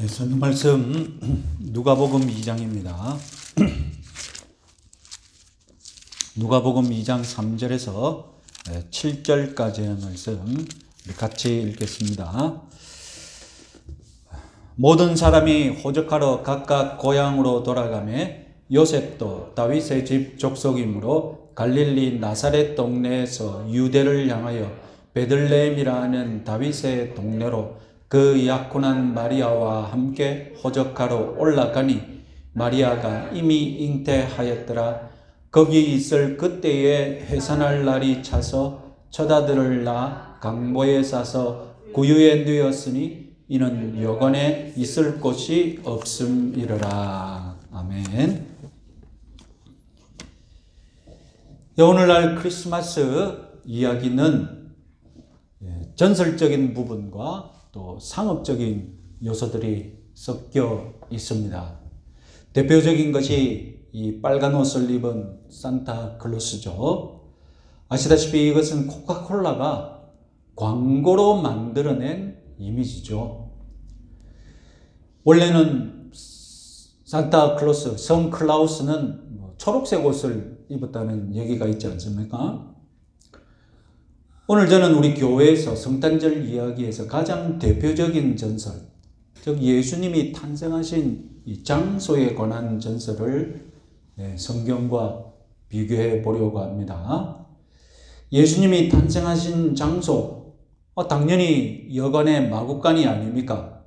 성경 말씀 누가복음 2장입니다. 누가복음 2장 3절에서 7절까지의 말씀 같이 읽겠습니다. 모든 사람이 호적하러 각각 고향으로 돌아가매 요셉도 다윗의 집 족속이므로 갈릴리 나사렛 동네에서 유대를 향하여 베들레헴이라 하는 다윗의 동네로 그 약혼한 마리아와 함께 호적하러 올라가니 마리아가 이미 잉태하였더라. 거기 있을 그때에 해산할 날이 차서 첫 아들을 낳아 강보에 싸서 구유에 누였으니 이는 여관에 있을 곳이 없음이러라. 아멘. 오늘날 크리스마스 이야기는 전설적인 부분과 또 상업적인 요소들이 섞여 있습니다. 대표적인 것이 이 빨간 옷을 입은 산타클로스죠. 아시다시피 이것은 코카콜라가 광고로 만들어낸 이미지죠. 원래는 산타클로스, 성클라우스는 초록색 옷을 입었다는 얘기가 있지 않습니까? 오늘 저는 우리 교회에서 성탄절 이야기에서 가장 대표적인 전설, 즉 예수님이 탄생하신 이 장소에 관한 전설을 성경과 비교해 보려고 합니다. 예수님이 탄생하신 장소, 당연히 여관의 마구간이 아닙니까?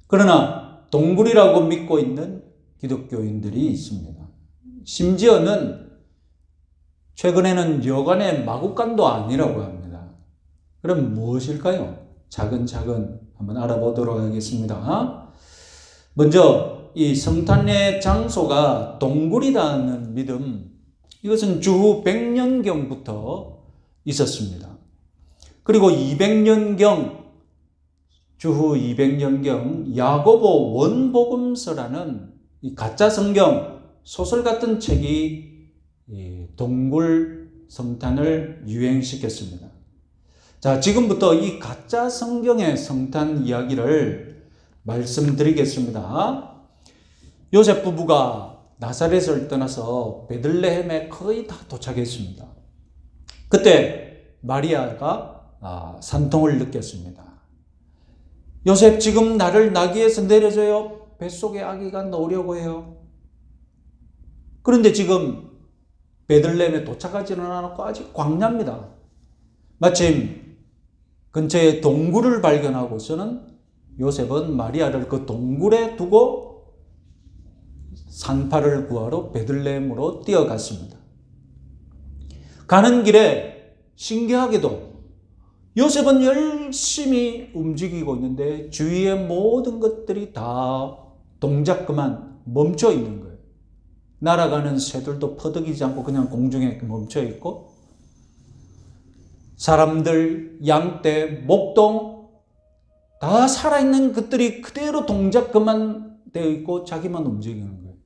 그러나 동굴이라고 믿고 있는 기독교인들이 있습니다. 심지어는 최근에는 여관의 마구간도 아니라고 합니다. 그럼 무엇일까요? 차근차근 한번 알아보도록 하겠습니다. 먼저 이 성탄의 장소가 동굴이라는 믿음, 이것은 주후 100년경부터 있었습니다. 그리고 200년경, 주후 200년경 야고보 원복음서라는 이 가짜 성경, 소설 같은 책이 동굴 성탄을 유행시켰습니다. 자, 지금부터 이 가짜 성경의 성탄 이야기를 말씀드리겠습니다. 요셉 부부가 나사렛을 떠나서 베들레헴에 거의 다 도착했습니다. 그때 마리아가 산통을 느꼈습니다. 요셉, 지금 나를 나귀에서 내려줘요. 뱃속에 아기가 나오려고 해요. 그런데 지금 베들레헴에 도착하지는 않았고 아직 광야입니다. 마침 근처에 동굴을 발견하고서는 요셉은 마리아를 그 동굴에 두고 산파를 구하러 베들레헴으로 뛰어갔습니다. 가는 길에 신기하게도 요셉은 열심히 움직이고 있는데 주위의 모든 것들이 다 동작 그만 멈춰 있는 거예요. 날아가는 새들도 퍼득이지 않고 그냥 공중에 멈춰 있고, 사람들, 양떼, 목동 다 살아있는 것들이 그대로 동작 그만 되어 있고 자기만 움직이는 거예요.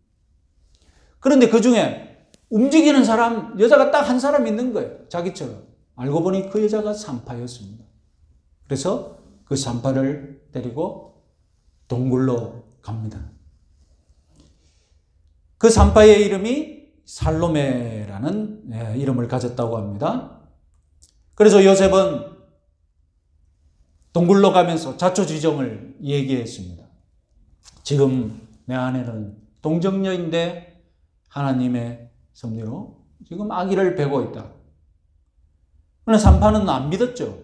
그런데 그 중에 움직이는 사람, 여자가 딱 한 사람 있는 거예요. 자기처럼. 알고 보니 그 여자가 산파였습니다. 그래서 그 산파를 데리고 동굴로 갑니다. 그 산파의 이름이 살로메라는 이름을 가졌다고 합니다. 그래서 요셉은 동굴로 가면서 자초지종을 얘기했습니다. 지금 내 아내는 동정녀인데 하나님의 섭리로 지금 아기를 베고 있다. 그러나 산파는 안 믿었죠.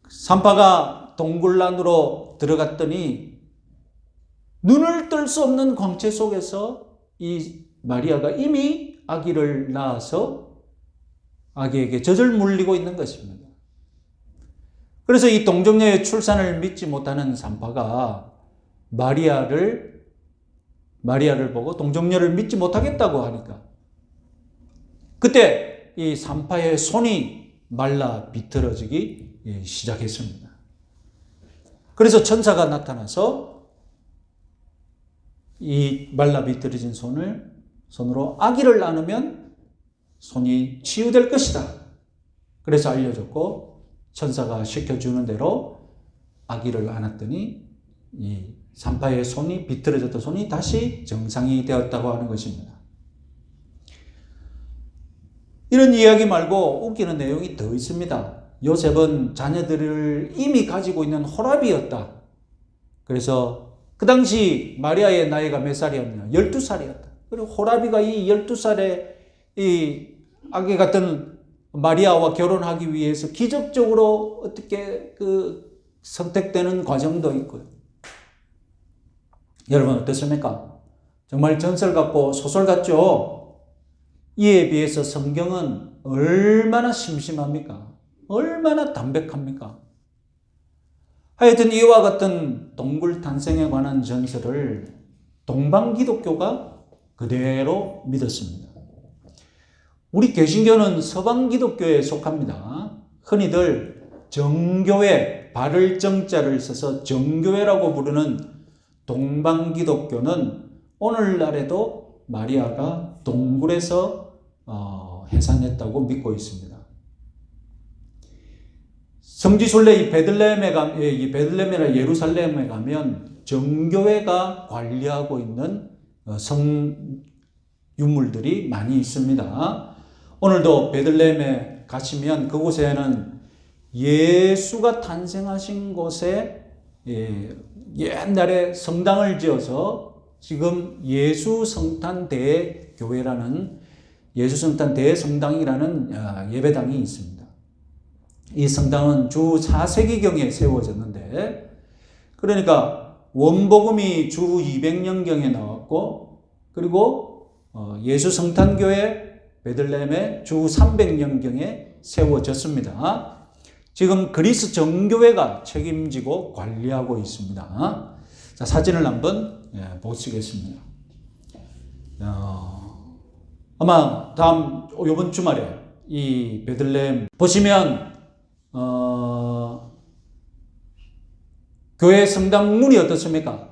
산파가 동굴 안으로 들어갔더니 눈을 뜰 수 없는 광채 속에서 이 마리아가 이미 아기를 낳아서 아기에게 젖을 물리고 있는 것입니다. 그래서 이 동정녀의 출산을 믿지 못하는 산파가 마리아를 보고 동정녀를 믿지 못하겠다고 하니까 그때 이 산파의 손이 말라 비틀어지기 시작했습니다. 그래서 천사가 나타나서 이 말라 비틀어진 손으로 아기를 안으면 손이 치유될 것이다. 그래서 알려줬고 천사가 시켜주는 대로 아기를 안았더니 이 산파의 손이 비틀어졌던 손이 다시 정상이 되었다고 하는 것입니다. 이런 이야기 말고 웃기는 내용이 더 있습니다. 요셉은 자녀들을 이미 가지고 있는 호랍이었다. 그래서 그 당시 마리아의 나이가 몇 살이었냐? 12살이었다. 그리고 호랍이가 이 12살의 이 아기 같은 마리아와 결혼하기 위해서 기적적으로 어떻게 선택되는 과정도 있고요. 여러분 어떻습니까? 정말 전설 같고 소설 같죠? 이에 비해서 성경은 얼마나 심심합니까? 얼마나 담백합니까? 하여튼 이와 같은 동굴 탄생에 관한 전설을 동방기독교가 그대로 믿었습니다. 우리 개신교는 서방기독교에 속합니다. 흔히들 정교회, 발을 정자를 써서 정교회라고 부르는 동방기독교는 오늘날에도 마리아가 동굴에서 해산했다고 믿고 있습니다. 성지순례 이 베들레헴이나 예루살렘에 가면 정교회가 관리하고 있는 성유물들이 많이 있습니다. 오늘도 베들레헴에 가시면 그곳에는 예수가 탄생하신 곳에 옛날에 성당을 지어서 지금 예수성탄대교회라는 예수성탄대성당이라는 예배당이 있습니다. 이 성당은 주 4세기경에 세워졌는데, 그러니까 원복음이 주 200년경에 나왔고, 그리고 예수성탄교회 베들레헴에 주 300년경에 세워졌습니다. 지금 그리스 정교회가 책임지고 관리하고 있습니다. 자, 사진을 한번 보시겠습니다. 아마 이번 주말에 이 베들레헴 보시면 교회 성당 문이 어떻습니까?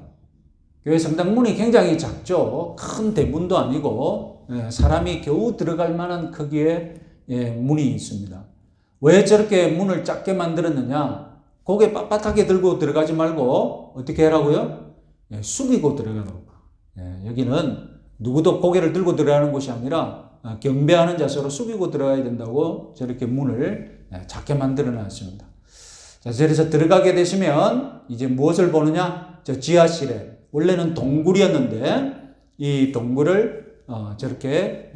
교회 성당 문이 굉장히 작죠. 큰 대문도 아니고 사람이 겨우 들어갈 만한 크기의 문이 있습니다. 왜 저렇게 문을 작게 만들었느냐? 고개 빳빳하게 들고 들어가지 말고 어떻게 하라고요? 숙이고 들어가라고. 여기는 누구도 고개를 들고 들어가는 곳이 아니라 경배하는 자세로 숙이고 들어가야 된다고 저렇게 문을 작게 만들어 놨습니다. 자, 그래서 들어가게 되시면 이제 무엇을 보느냐? 저 지하실에 원래는 동굴이었는데 이 동굴을 저렇게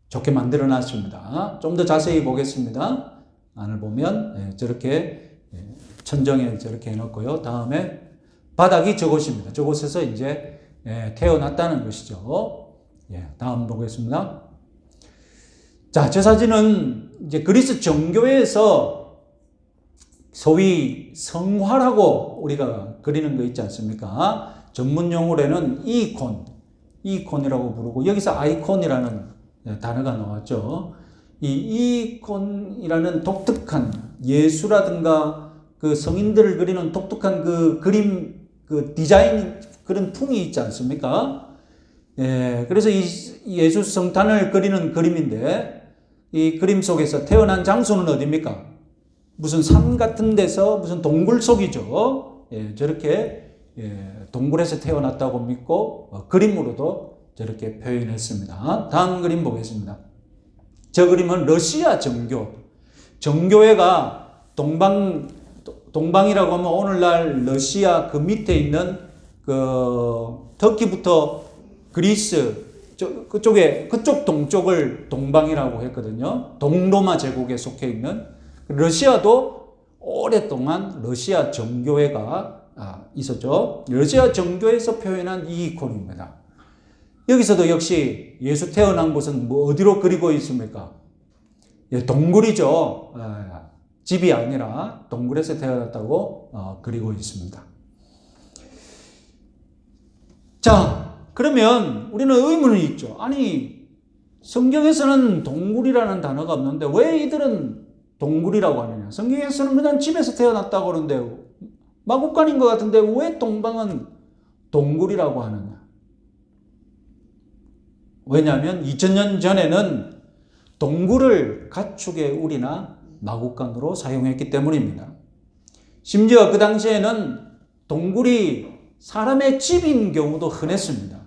좋게 만들어 놨습니다. 좀 더 자세히 보겠습니다. 안을 보면 저렇게 천정에 저렇게 해놓고요. 다음에 바닥이 저곳입니다. 저곳에서 이제 태어났다는 것이죠. 다음 보겠습니다. 자, 저 사진은 이제 그리스 정교회에서 소위 성화라고 우리가 그리는 거 있지 않습니까? 전문 용어로는 이콘이라고 부르고, 여기서 아이콘이라는 단어가 나왔죠. 이 이콘이라는 독특한 예수라든가 그 성인들을 그리는 독특한 그 그림, 그 디자인, 그런 풍이 있지 않습니까? 그래서 이 예수 성탄을 그리는 그림인데, 이 그림 속에서 태어난 장소는 어디입니까? 무슨 산 같은 데서 무슨 동굴 속이죠. 저렇게 동굴에서 태어났다고 믿고 그림으로도 저렇게 표현했습니다. 다음 그림 보겠습니다. 저 그림은 러시아 정교회가 동방이라고 하면 오늘날 러시아 그 밑에 있는 그 터키부터 그리스 그쪽 동쪽을 동방이라고 했거든요. 동로마 제국에 속해 있는 러시아도 오랫동안 러시아 정교회가 있었죠. 러시아 정교회에서 표현한 이 이콘입니다. 여기서도 역시 예수 태어난 곳은 어디로 그리고 있습니까? 동굴이죠. 집이 아니라 동굴에서 태어났다고 그리고 있습니다. 자, 그러면 우리는 의문이 있죠. 아니, 성경에서는 동굴이라는 단어가 없는데 왜 이들은 동굴이라고 하느냐? 성경에서는 그냥 집에서 태어났다고 그러는데, 마국간인 것 같은데 왜 동방은 동굴이라고 하느냐? 왜냐하면 2000년 전에는 동굴을 가축의 울이나 마구간으로 사용했기 때문입니다. 심지어 그 당시에는 동굴이 사람의 집인 경우도 흔했습니다.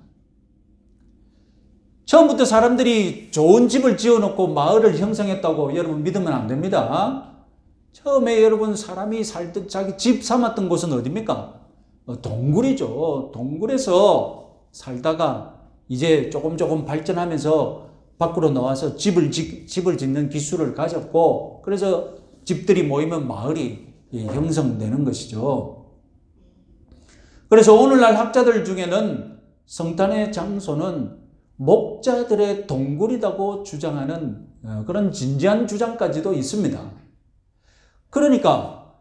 처음부터 사람들이 좋은 집을 지어놓고 마을을 형성했다고 여러분 믿으면 안 됩니다. 처음에 여러분 사람이 살던 자기 집 삼았던 곳은 어디입니까? 동굴이죠. 동굴에서 살다가 이제 조금 발전하면서 밖으로 나와서 집을 짓는 기술을 가졌고, 그래서 집들이 모이면 마을이 형성되는 것이죠. 그래서 오늘날 학자들 중에는 성탄의 장소는 목자들의 동굴이라고 주장하는 그런 진지한 주장까지도 있습니다. 그러니까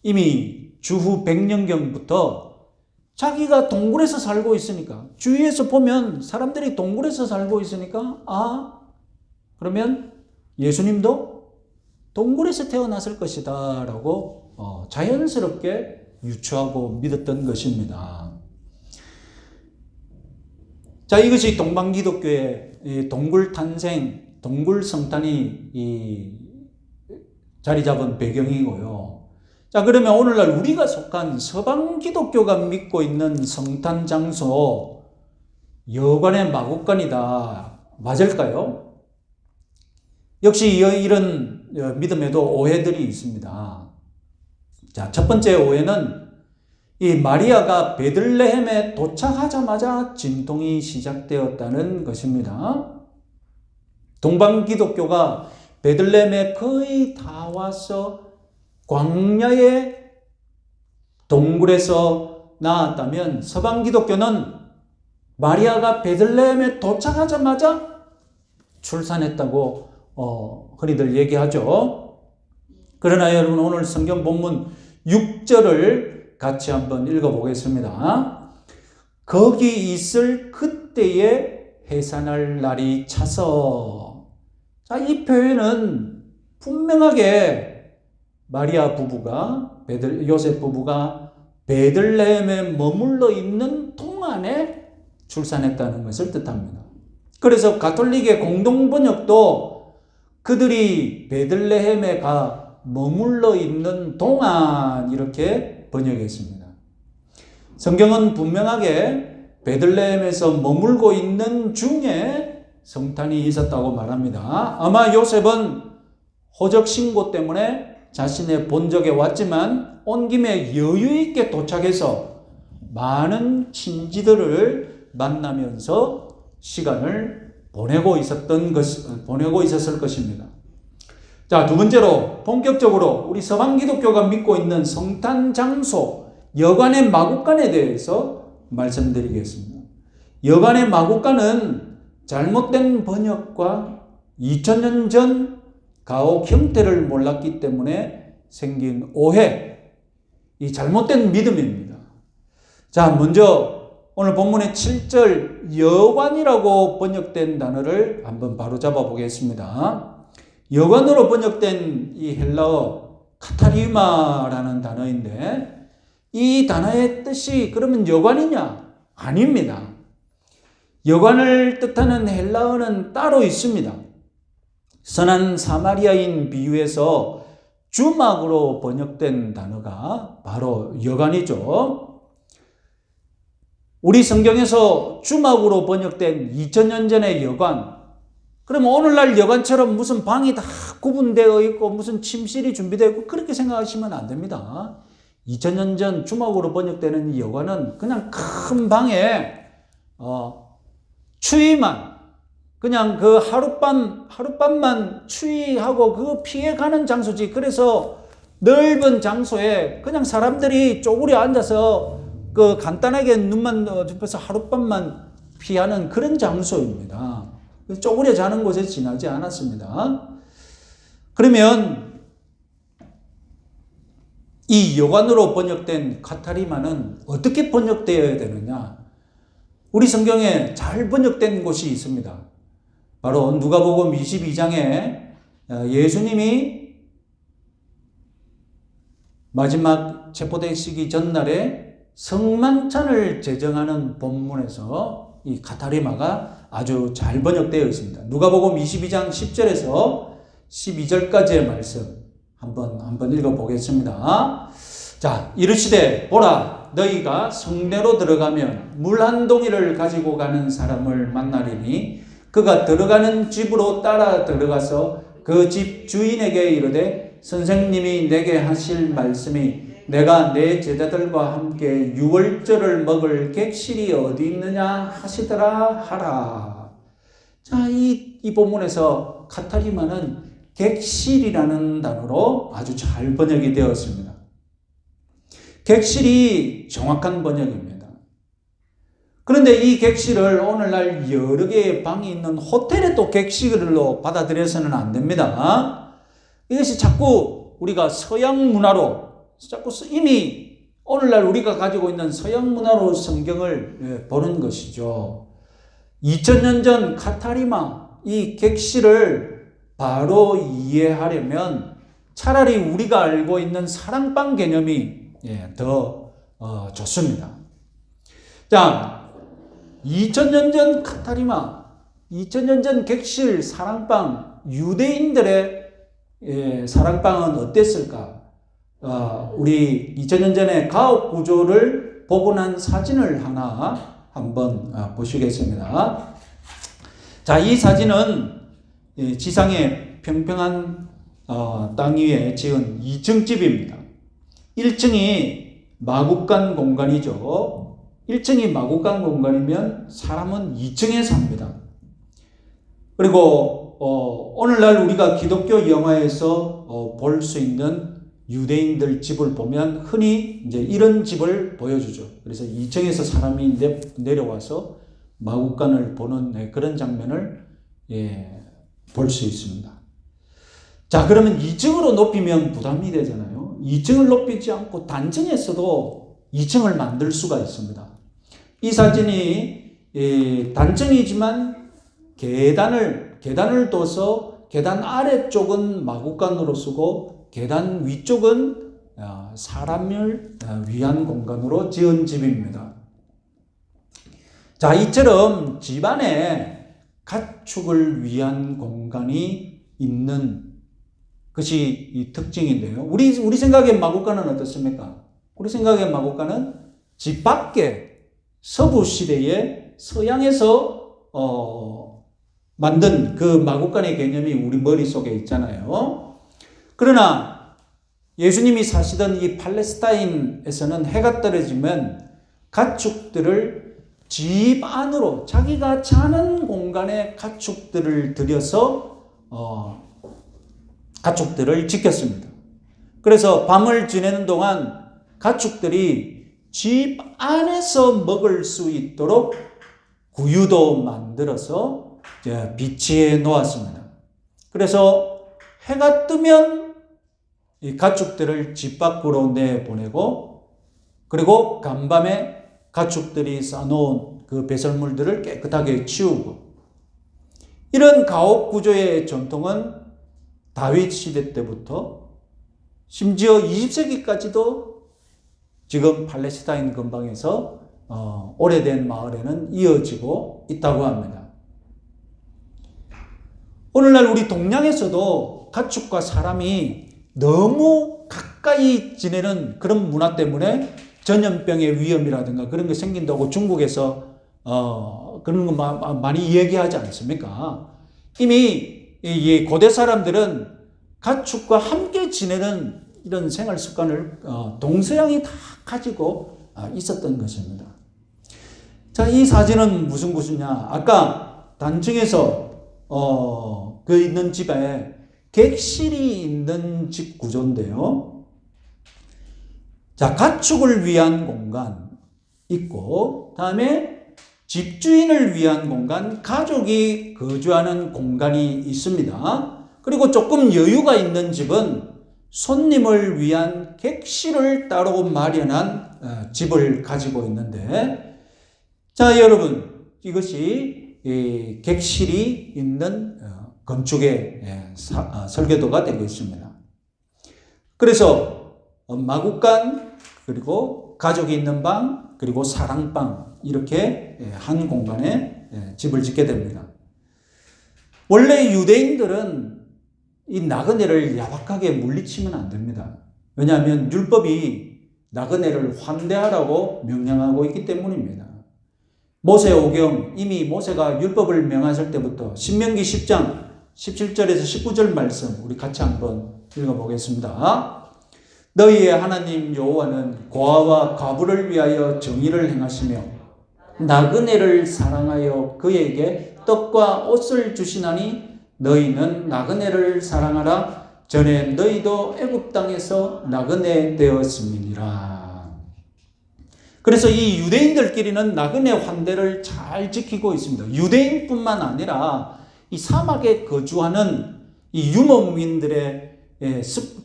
이미 주후 100년경부터 자기가 동굴에서 살고 있으니까, 주위에서 보면 사람들이 동굴에서 살고 있으니까, 그러면 예수님도 동굴에서 태어났을 것이다 라고 자연스럽게 유추하고 믿었던 것입니다. 자, 이것이 동방기독교의 동굴 탄생, 동굴 성탄이 자리 잡은 배경이고요. 자, 그러면 오늘날 우리가 속한 서방 기독교가 믿고 있는 성탄 장소, 여관의 마구간이다. 맞을까요? 역시 이런 믿음에도 오해들이 있습니다. 자, 첫 번째 오해는 이 마리아가 베들레헴에 도착하자마자 진통이 시작되었다는 것입니다. 동방 기독교가 베들레헴에 거의 다 와서 광야의 동굴에서 나왔다면, 서방 기독교는 마리아가 베들레헴에 도착하자마자 출산했다고 흔히들 얘기하죠. 그러나 여러분, 오늘 성경 본문 6절을 같이 한번 읽어보겠습니다. 거기 있을 그때에 해산할 날이 차서. 자, 이 표현은 분명하게 마리아 부부가, 요셉 부부가 베들레헴에 머물러 있는 동안에 출산했다는 것을 뜻합니다. 그래서 가톨릭의 공동 번역도 그들이 베들레헴에 가 머물러 있는 동안 이렇게 번역했습니다. 성경은 분명하게 베들레헴에서 머물고 있는 중에 성탄이 있었다고 말합니다. 아마 요셉은 호적 신고 때문에 자신의 본적에 왔지만 온 김에 여유 있게 도착해서 많은 친지들을 만나면서 시간을 보내고 있었을 것입니다. 자, 두 번째로 본격적으로 우리 서방 기독교가 믿고 있는 성탄 장소, 여관의 마구간에 대해서 말씀드리겠습니다. 여관의 마구간은 잘못된 번역과 2000년 전 가옥 형태를 몰랐기 때문에 생긴 오해, 이 잘못된 믿음입니다. 자, 먼저 오늘 본문의 7절 여관이라고 번역된 단어를 한번 바로 잡아 보겠습니다. 여관으로 번역된 이 헬라어 카타리마라는 단어인데, 이 단어의 뜻이 그러면 여관이냐? 아닙니다. 여관을 뜻하는 헬라어는 따로 있습니다. 선한 사마리아인 비유에서 주막으로 번역된 단어가 바로 여관이죠. 우리 성경에서 주막으로 번역된 2000년 전의 여관, 그럼 오늘날 여관처럼 무슨 방이 다 구분되어 있고 무슨 침실이 준비되어 있고 그렇게 생각하시면 안 됩니다. 2000년 전 주막으로 번역되는 이 여관은 그냥 큰 방에 추위만, 그냥 그 하룻밤만 추위하고 그거 피해가는 장소지. 그래서 넓은 장소에 그냥 사람들이 쪼그려 앉아서 그 간단하게 눈만 눕혀서 하룻밤만 피하는 그런 장소입니다. 쪼그려 자는 곳에 지나지 않았습니다. 그러면 이 여관으로 번역된 카타리마는 어떻게 번역되어야 되느냐? 우리 성경에 잘 번역된 곳이 있습니다. 바로 누가복음 22장에 예수님이 마지막 체포되시기 전날에 성만찬을 제정하는 본문에서 이 카타리마가 아주 잘 번역되어 있습니다. 누가복음 22장 10절에서 12절까지의 말씀, 한번 읽어보겠습니다. 자, 이르시되 보라 너희가 성내로 들어가면 물 한 동이를 가지고 가는 사람을 만나리니 그가 들어가는 집으로 따라 들어가서 그 집 주인에게 이르되 선생님이 내게 하실 말씀이 내가 내 제자들과 함께 유월절을 먹을 객실이 어디 있느냐 하시더라 하라. 자, 이 본문에서 카타리마는 객실이라는 단어로 아주 잘 번역이 되었습니다. 객실이 정확한 번역입니다. 그런데 이 객실을 오늘날 여러 개의 방이 있는 호텔에 또 객실로 받아들여서는 안 됩니다. 이것이 자꾸 우리가 서양 문화로 자꾸 이미 오늘날 우리가 가지고 있는 서양 문화로 성경을 보는 것이죠. 2000년 전 카타리마 이 객실을 바로 이해하려면 차라리 우리가 알고 있는 사랑방 개념이 더 좋습니다. 자, 2000년 전 카타리마, 2000년 전 객실 사랑방, 유대인들의 사랑방은 어땠을까? 우리 2000년 전에 가옥 구조를 복원한 사진을 하나 한번 보시겠습니다. 자, 이 사진은 지상의 평평한 땅 위에 지은 2층 집입니다. 1층이 마국간 공간이죠. 1층이 마국간 공간이면 사람은 2층에 삽니다. 그리고 오늘날 우리가 기독교 영화에서 볼 수 있는 유대인들 집을 보면 흔히 이제 이런 집을 보여주죠. 그래서 2층에서 사람이 내려와서 마국간을 보는 그런 장면을 볼 수 있습니다. 자, 그러면 2층으로 높이면 부담이 되잖아요. 2층을 높이지 않고 단층에서도 2층을 만들 수가 있습니다. 이 사진이 단층이지만 계단을 둬서 계단 아래쪽은 마국간으로 쓰고 계단 위쪽은 사람을 위한 공간으로 지은 집입니다. 자, 이처럼 집안에 가축을 위한 공간이 있는 것이 이 특징인데요. 우리 생각의 마국간은 어떻습니까? 우리 생각의 마국간은 집 밖에 서부 시대에 서양에서 만든 그 마국간의 개념이 우리 머릿속에 있잖아요. 그러나 예수님이 사시던 이 팔레스타인에서는 해가 떨어지면 가축들을 집 안으로 자기가 자는 공간에 가축들을 들여서 가축들을 지켰습니다. 그래서 밤을 지내는 동안 가축들이 집 안에서 먹을 수 있도록 구유도 만들어서 비치해 놓았습니다. 그래서 해가 뜨면 이 가축들을 집 밖으로 내보내고 그리고 간밤에 가축들이 싸놓은 그 배설물들을 깨끗하게 치우고 이런 가옥 구조의 전통은 다윗 시대 때부터 심지어 20세기까지도 지금 팔레스타인 근방에서 오래된 마을에는 이어지고 있다고 합니다. 오늘날 우리 동양에서도 가축과 사람이 너무 가까이 지내는 그런 문화 때문에 전염병의 위험이라든가 그런 게 생긴다고 중국에서 그런 거 많이 얘기하지 않습니까? 이미 이 고대 사람들은 가축과 함께 지내는 이런 생활 습관을 동서양이 다 가지고 있었던 것입니다. 자, 이 사진은 무슨 구조냐? 아까 단층에서 그 있는 집에 객실이 있는 집 구조인데요. 자, 가축을 위한 공간 있고, 다음에 집주인을 위한 공간, 가족이 거주하는 공간이 있습니다. 그리고 조금 여유가 있는 집은 손님을 위한 객실을 따로 마련한 집을 가지고 있는데, 자, 여러분, 이것이 객실이 있는 건축의 설계도가 되겠습니다. 그래서 마국간, 그리고 가족이 있는 방, 그리고 사랑방, 이렇게 한 공간에 집을 짓게 됩니다. 원래 유대인들은 이 나그네를 야박하게 물리치면 안 됩니다. 왜냐하면 율법이 나그네를 환대하라고 명령하고 있기 때문입니다. 모세오경, 이미 모세가 율법을 명하실 때부터 신명기 10장 17절에서 19절 말씀 우리 같이 한번 읽어보겠습니다. 너희의 하나님 여호와는 고아와 과부를 위하여 정의를 행하시며 나그네를 사랑하여 그에게 떡과 옷을 주시나니 너희는 나그네를 사랑하라. 전에 너희도 애굽 땅에서 나그네 되었음이니라. 그래서 이 유대인들끼리는 나그네 환대를 잘 지키고 있습니다. 유대인뿐만 아니라 이 사막에 거주하는 이 유목민들의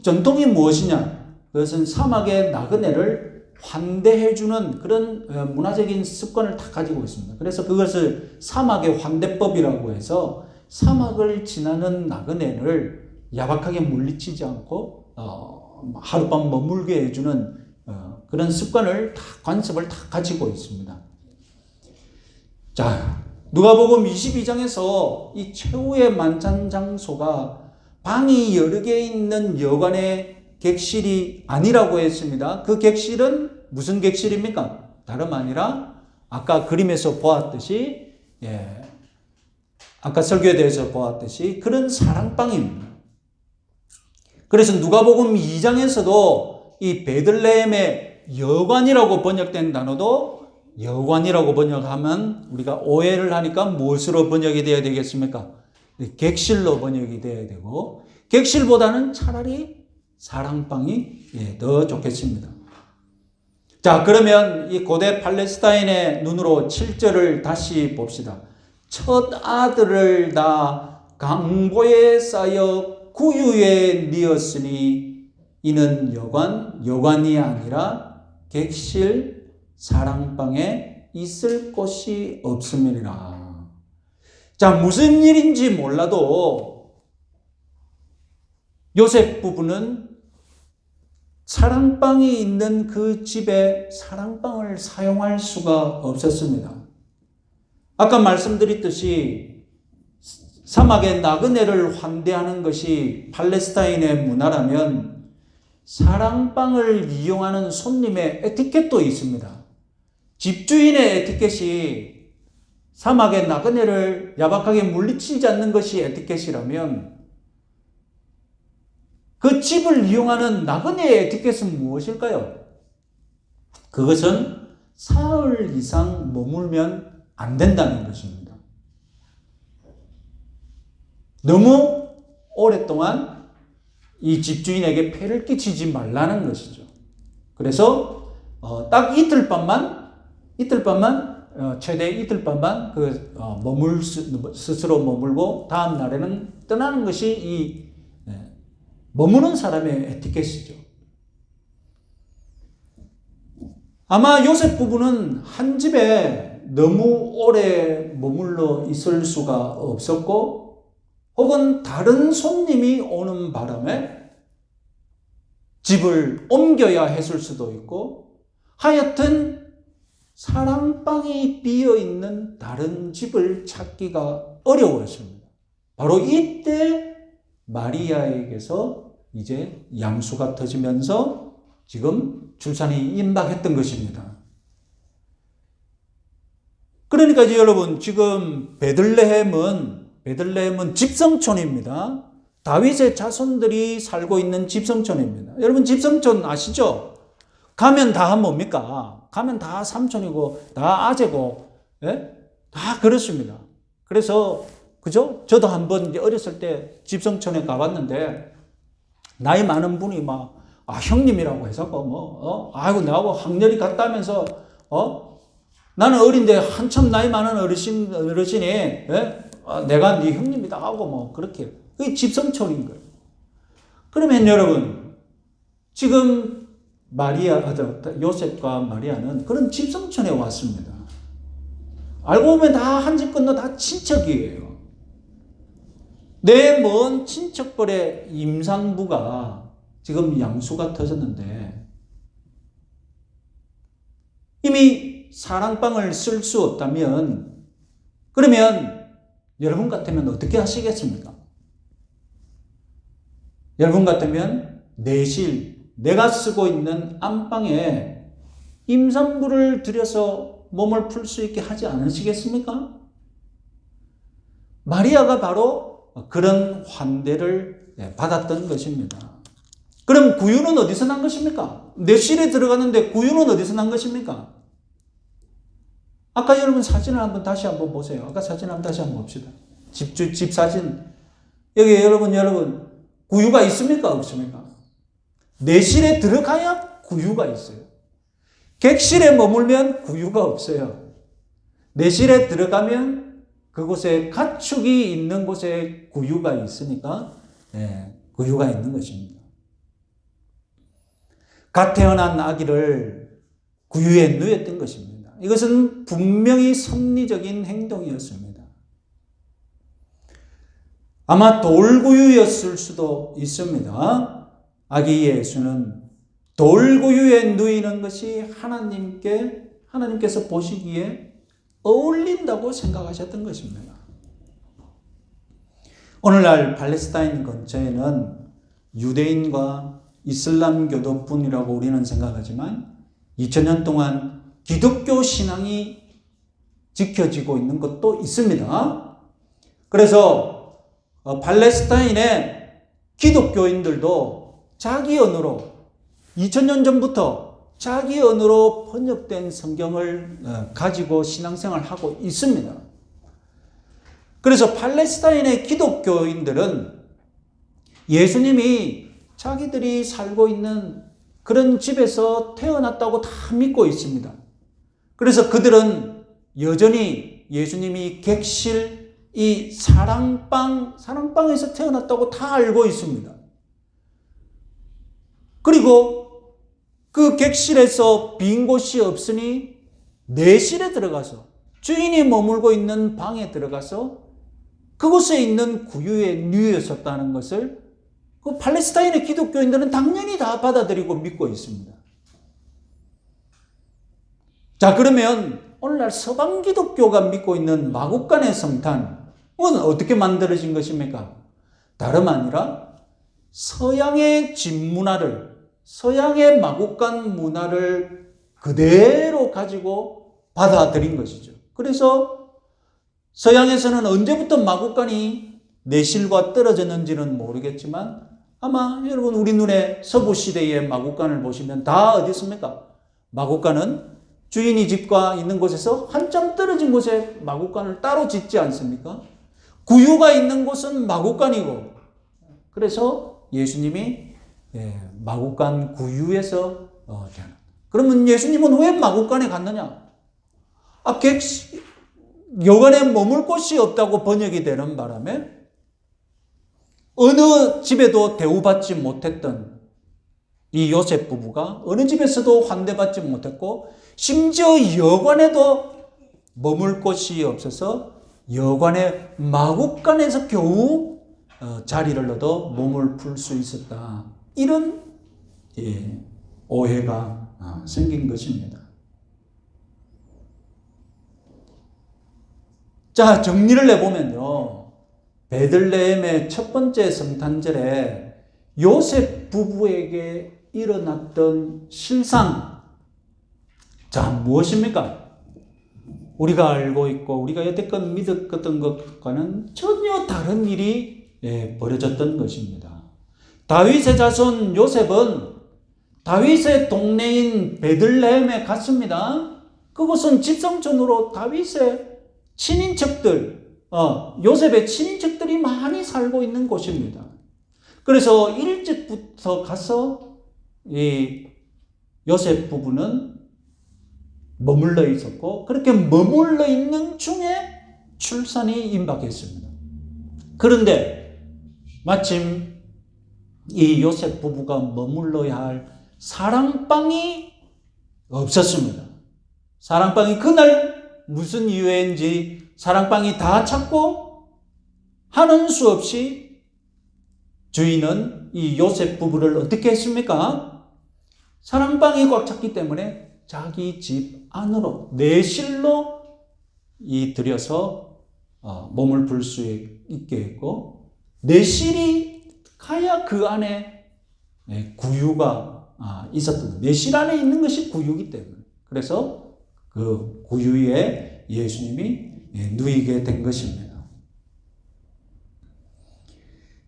전통이 무엇이냐? 그것은 사막의 나그네를 환대해주는 그런 문화적인 습관을 다 가지고 있습니다. 그래서 그것을 사막의 환대법이라고 해서 사막을 지나는 나그네를 야박하게 물리치지 않고 하룻밤 머물게 해주는 그런 습관을 다 관습을 다 가지고 있습니다. 자, 누가복음 22장에서 이 최후의 만찬 장소가 방이 여러 개 있는 여관의 객실이 아니라고 했습니다. 그 객실은 무슨 객실입니까? 다름 아니라 아까 그림에서 보았듯이 아까 설교에 대해서 보았듯이 그런 사랑방입니다. 그래서 누가복음 2장에서도 이 베들레헴의 여관이라고 번역된 단어도 여관이라고 번역하면 우리가 오해를 하니까 무엇으로 번역이 되어야 되겠습니까? 객실로 번역이 되어야 되고 객실보다는 차라리 사랑방이 더 좋겠습니다. 자, 그러면 이 고대 팔레스타인의 눈으로 7절을 다시 봅시다. 첫 아들을 다 강보에 쌓여 구유에 뉘었으니 이는 여관이 아니라 객실 사랑방에 있을 곳이 없음이니라. 자, 무슨 일인지 몰라도 요셉 부부는 사랑방이 있는 그 집에 사랑방을 사용할 수가 없었습니다. 아까 말씀드렸듯이 사막의 나그네를 환대하는 것이 팔레스타인의 문화라면 사랑방을 이용하는 손님의 에티켓도 있습니다. 집주인의 에티켓이 사막의 나그네를 야박하게 물리치지 않는 것이 에티켓이라면 그 집을 이용하는 나그네의 에티켓은 무엇일까요? 그것은 사흘 이상 머물면 안 된다는 것입니다. 너무 오랫동안 이 집주인에게 폐를 끼치지 말라는 것이죠. 그래서 딱 이틀밤만 최대 이틀밤만 스스로 머물고 다음 날에는 떠나는 것이 이 머무는 사람의 에티켓이죠. 아마 요셉 부부는 한 집에 너무 오래 머물러 있을 수가 없었고 혹은 다른 손님이 오는 바람에 집을 옮겨야 했을 수도 있고 하여튼 사랑방이 비어있는 다른 집을 찾기가 어려웠습니다. 바로 이때 마리아에게서 이제 양수가 터지면서 지금 출산이 임박했던 것입니다. 그러니까 이제 여러분 지금 베들레헴은 집성촌입니다. 다윗의 자손들이 살고 있는 집성촌입니다. 여러분 집성촌 아시죠? 가면 다 뭡니까? 가면 다 삼촌이고 다 아재고 다 그렇습니다. 그래서 그죠? 저도 한번 어렸을 때 집성촌에 가봤는데 나이 많은 분이 막 형님이라고 해서 아이고 나하고 학년이 같다면서 나는 어린데 한참 나이 많은 어르신이 내가 네 형님이다 하고 그렇게 그게 집성촌인 거예요. 그러면 여러분 지금 요셉과 마리아는 그런 집성촌에 왔습니다. 알고 보면 다 한 집 건너 다 친척이에요. 내 먼 친척벌의 임산부가 지금 양수가 터졌는데 이미 사랑방을 쓸 수 없다면 그러면 여러분 같으면 어떻게 하시겠습니까? 여러분 같으면 내실, 내가 쓰고 있는 안방에 임산부를 들여서 몸을 풀 수 있게 하지 않으시겠습니까? 마리아가 바로 그런 환대를 받았던 것입니다. 그럼 구유는 어디서 난 것입니까? 내실에 들어가는데 구유는 어디서 난 것입니까? 아까 여러분 사진을 다시 한번 보세요. 아까 사진을 다시 한번 봅시다. 집 사진. 여기 여러분, 구유가 있습니까? 없습니까? 내실에 들어가야 구유가 있어요. 객실에 머물면 구유가 없어요. 내실에 들어가면 그곳에 가축이 있는 곳에 구유가 있으니까 구유가 있는 것입니다. 갓 태어난 아기를 구유에 누였던 것입니다. 이것은 분명히 섭리적인 행동이었습니다. 아마 돌구유였을 수도 있습니다. 아기 예수는 돌구유에 누이는 것이 하나님께서 보시기에 어울린다고 생각하셨던 것입니다. 오늘날 팔레스타인 근처에는 유대인과 이슬람 교도뿐이라고 우리는 생각하지만 2000년 동안 기독교 신앙이 지켜지고 있는 것도 있습니다. 그래서 팔레스타인의 기독교인들도 자기 언어로 2000년 전부터 자기 언어로 번역된 성경을 가지고 신앙생활을 하고 있습니다. 그래서 팔레스타인의 기독교인들은 예수님이 자기들이 살고 있는 그런 집에서 태어났다고 다 믿고 있습니다. 그래서 그들은 여전히 예수님이 객실, 이 사랑방에서 태어났다고 다 알고 있습니다. 그리고 그 객실에서 빈 곳이 없으니 내실에 들어가서 주인이 머물고 있는 방에 들어가서 그곳에 있는 구유에 누였었다는 것을 그 팔레스타인의 기독교인들은 당연히 다 받아들이고 믿고 있습니다. 자, 그러면 오늘날 서방 기독교가 믿고 있는 마국간의 성탄은 어떻게 만들어진 것입니까? 다름 아니라 서양의 집문화를, 서양의 마국간 문화를 그대로 가지고 받아들인 것이죠. 그래서 서양에서는 언제부터 마국간이 내실과 떨어졌는지는 모르겠지만 아마 여러분 우리 눈에 서부 시대의 마국간을 보시면 다 어디 있습니까? 마국간은 주인이 집과 있는 곳에서 한참 떨어진 곳에 마국간을 따로 짓지 않습니까? 구유가 있는 곳은 마국간이고, 그래서 예수님이 마국간 구유에서 태어났다. 그러면 예수님은 왜 마국간에 갔느냐? 여관에 머물 곳이 없다고 번역이 되는 바람에 어느 집에도 대우받지 못했던 이 요셉 부부가 어느 집에서도 환대받지 못했고 심지어 여관에도 머물 곳이 없어서 여관의 마국간에서 겨우 자리를 얻어 몸을 풀 수 있었다. 이런 오해가 생긴 것입니다. 자, 정리를 해보면요. 베들레헴의 첫 번째 성탄절에 요셉 부부에게 일어났던 실상. 자, 무엇입니까? 우리가 알고 있고 우리가 여태껏 믿었던 것과는 전혀 다른 일이 벌어졌던 것입니다. 다윗의 자손 요셉은 다윗의 동네인 베들레헴에 갔습니다. 그곳은 집성촌으로 다윗의 친인척들, 요셉의 친인척들이 많이 살고 있는 곳입니다. 그래서 일찍부터 가서 이 요셉 부부는 머물러 있었고 그렇게 머물러 있는 중에 출산이 임박했습니다. 그런데 마침 이 요셉 부부가 머물러야 할 사랑방이 없었습니다. 사랑방이 그날 무슨 이유인지 사랑방이 다 찼고 하는 수 없이 주인은 이 요셉 부부를 어떻게 했습니까? 사랑방이 꽉 찼기 때문에 자기 집 안으로 내실로 들여서 몸을 풀 수 있게 했고 내실이 가야 그 안에 구유가 있었던, 내실 안에 있는 것이 구유이기 때문에, 그래서 그 구유에 예수님이 누이게 된 것입니다.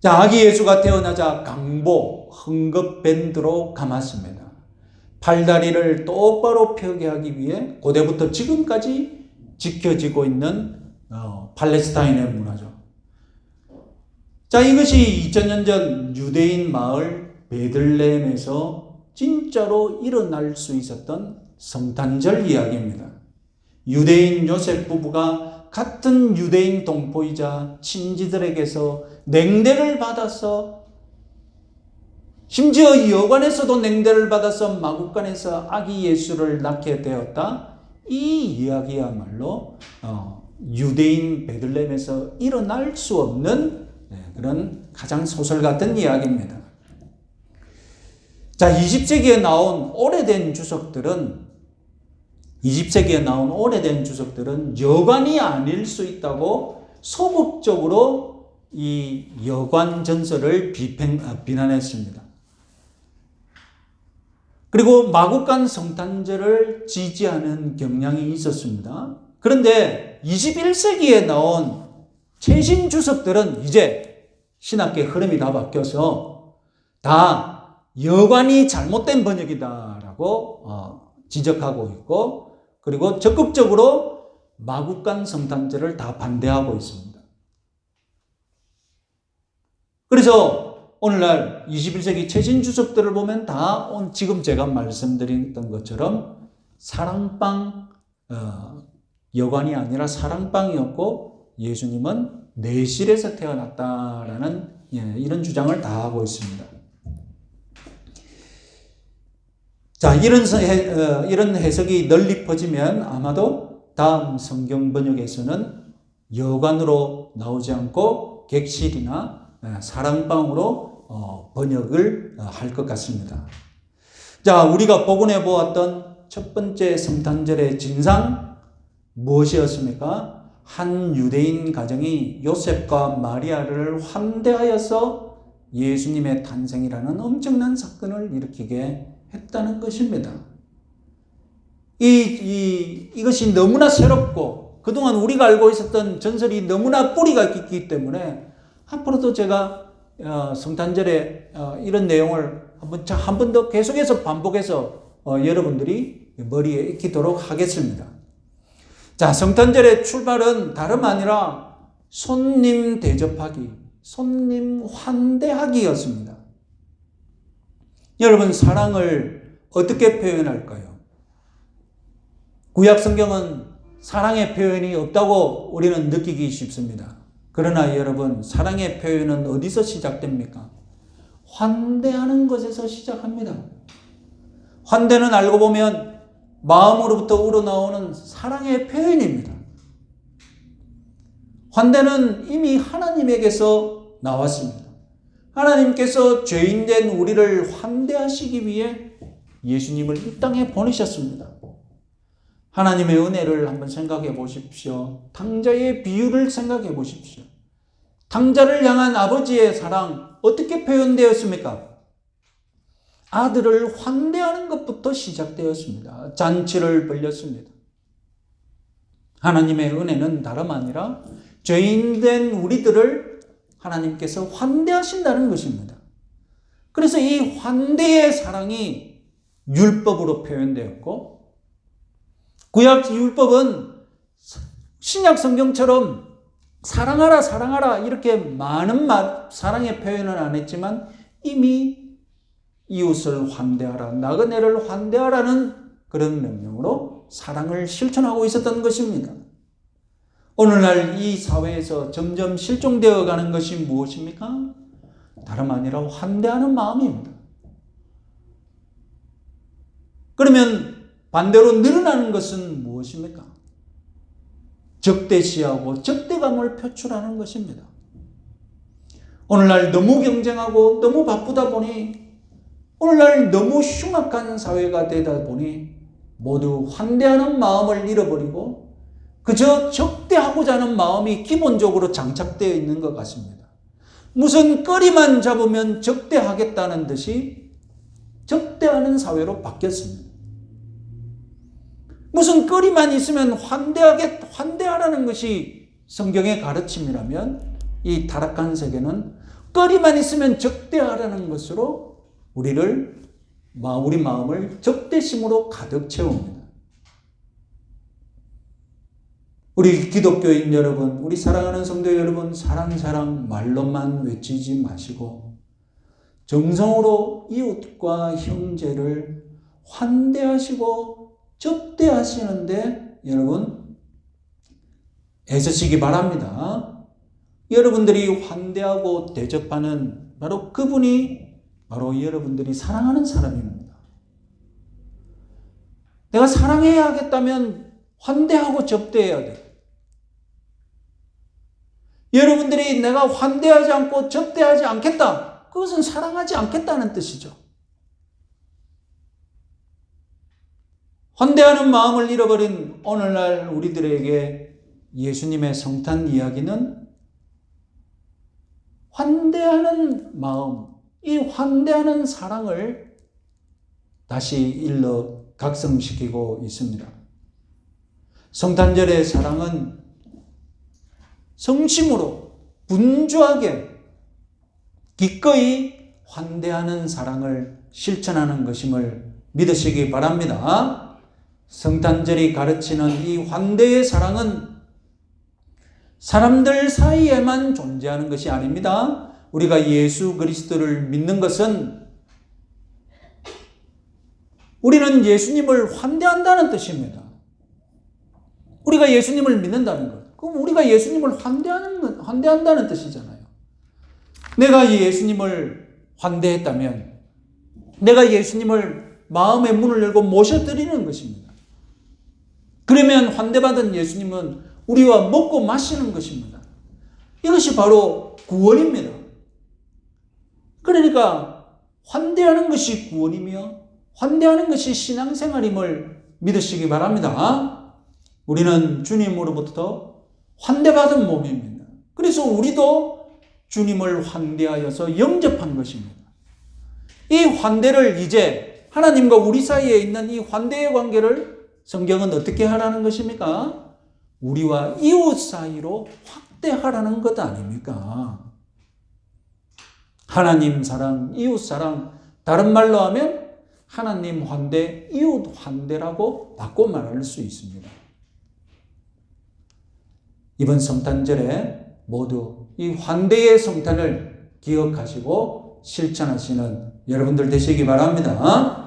자, 아기 예수가 태어나자 강보, 흥급 밴드로 감았습니다. 팔다리를 똑바로 펴게 하기 위해 고대부터 지금까지 지켜지고 있는 팔레스타인의 문화죠. 자, 이것이 2000년 전 유대인 마을 베들레헴에서 진짜로 일어날 수 있었던 성탄절 이야기입니다. 유대인 요셉 부부가 같은 유대인 동포이자 친지들에게서 냉대를 받아서, 심지어 여관에서도 냉대를 받아서 마구간에서 아기 예수를 낳게 되었다. 이 이야기야말로 유대인 베들레헴에서 일어날 수 없는 그런 가장 소설 같은 이야기입니다. 자, 20세기에 나온 오래된 주석들은 여관이 아닐 수 있다고 소극적으로 이 여관 전설을 비난했습니다. 그리고 마구간 성탄절을 지지하는 경향이 있었습니다. 그런데 21세기에 나온 최신 주석들은 이제 신학계 흐름이 다 바뀌어서 다 여관이 잘못된 번역이다라고 지적하고 있고, 그리고 적극적으로 마구간 성탄절을 다 반대하고 있습니다. 그래서 오늘날 21세기 최신 주석들을 보면 다 지금 제가 말씀드렸던 것처럼 사랑방, 여관이 아니라 사랑방이었고 예수님은 내실에서 태어났다라는 이런 주장을 다 하고 있습니다. 자, 이런 해석이 널리 퍼지면 아마도 다음 성경 번역에서는 여관으로 나오지 않고 객실이나 사랑방으로 번역을 할 것 같습니다. 자, 우리가 복원해 보았던 첫 번째 성탄절의 진상 무엇이었습니까? 한 유대인 가정이 요셉과 마리아를 환대하여서 예수님의 탄생이라는 엄청난 사건을 일으키게 했다는 것입니다. 이것이 너무나 새롭고 그동안 우리가 알고 있었던 전설이 너무나 뿌리가 깊기 때문에 앞으로도 제가 성탄절에 이런 내용을 한 번 더 계속해서 반복해서 여러분들이 머리에 익히도록 하겠습니다. 자, 성탄절의 출발은 다름 아니라 손님 대접하기, 손님 환대하기였습니다. 여러분, 사랑을 어떻게 표현할까요? 구약 성경은 사랑의 표현이 없다고 우리는 느끼기 쉽습니다. 그러나 여러분, 사랑의 표현은 어디서 시작됩니까? 환대하는 것에서 시작합니다. 환대는 알고 보면 마음으로부터 우러나오는 사랑의 표현입니다. 환대는 이미 하나님에게서 나왔습니다. 하나님께서 죄인된 우리를 환대하시기 위해 예수님을 이 땅에 보내셨습니다. 하나님의 은혜를 한번 생각해 보십시오. 탕자의 비유를 생각해 보십시오. 탕자를 향한 아버지의 사랑 어떻게 표현되었습니까? 아들을 환대하는 것부터 시작되었습니다. 잔치를 벌였습니다. 하나님의 은혜는 다름 아니라 죄인된 우리들을 하나님께서 환대하신다는 것입니다. 그래서 이 환대의 사랑이 율법으로 표현되었고, 구약 율법은 신약 성경처럼 사랑하라 사랑하라 이렇게 많은 사랑의 표현은 안 했지만 이미 이웃을 환대하라, 나그네를 환대하라는 그런 명령으로 사랑을 실천하고 있었던 것입니다. 오늘날 이 사회에서 점점 실종되어 가는 것이 무엇입니까? 다름 아니라 환대하는 마음입니다. 그러면 반대로 늘어나는 것은 무엇입니까? 적대시하고 적대감을 표출하는 것입니다. 오늘날 너무 경쟁하고 너무 바쁘다 보니, 오늘날 너무 흉악한 사회가 되다 보니 모두 환대하는 마음을 잃어버리고 그저 적대하고자 하는 마음이 기본적으로 장착되어 있는 것 같습니다. 무슨 거리만 잡으면 적대하겠다는 듯이 적대하는 사회로 바뀌었습니다. 무슨 거리만 있으면 환대하라는 것이 성경의 가르침이라면 이 타락한 세계는 거리만 있으면 적대하라는 것으로 우리 마음을 적대심으로 가득 채웁니다. 우리 기독교인 여러분, 우리 사랑하는 성도 여러분, 사랑 말로만 외치지 마시고 정성으로 이웃과 형제를 환대하시고 접대하시는데 여러분 애쓰시기 바랍니다. 여러분들이 환대하고 대접하는 바로 그분이 바로 여러분들이 사랑하는 사람입니다. 내가 사랑해야 하겠다면 환대하고 접대해야 돼. 여러분들이 내가 환대하지 않고 접대하지 않겠다. 그것은 사랑하지 않겠다는 뜻이죠. 환대하는 마음을 잃어버린 오늘날 우리들에게 예수님의 성탄 이야기는 환대하는 마음, 이 환대하는 사랑을 다시 일러 각성시키고 있습니다. 성탄절의 사랑은 성심으로 분주하게 기꺼이 환대하는 사랑을 실천하는 것임을 믿으시기 바랍니다. 성탄절이 가르치는 이 환대의 사랑은 사람들 사이에만 존재하는 것이 아닙니다. 우리가 예수 그리스도를 믿는 것은 우리는 예수님을 환대한다는 뜻입니다. 우리가 예수님을 믿는다는 것. 그럼 우리가 예수님을 환대한다는 뜻이잖아요. 내가 예수님을 환대했다면 내가 예수님을 마음의 문을 열고 모셔드리는 것입니다. 그러면 환대받은 예수님은 우리와 먹고 마시는 것입니다. 이것이 바로 구원입니다. 그러니까 환대하는 것이 구원이며 환대하는 것이 신앙생활임을 믿으시기 바랍니다. 우리는 주님으로부터 환대받은 몸입니다. 그래서 우리도 주님을 환대하여서 영접한 것입니다. 이 환대를 이제 하나님과 우리 사이에 있는 이 환대의 관계를 성경은 어떻게 하라는 것입니까? 우리와 이웃 사이로 확대하라는 것 아닙니까? 하나님 사랑, 이웃 사랑, 다른 말로 하면 하나님 환대, 이웃 환대라고 바꿔 말할 수 있습니다. 이번 성탄절에 모두 이 환대의 성탄을 기억하시고 실천하시는 여러분들 되시기 바랍니다.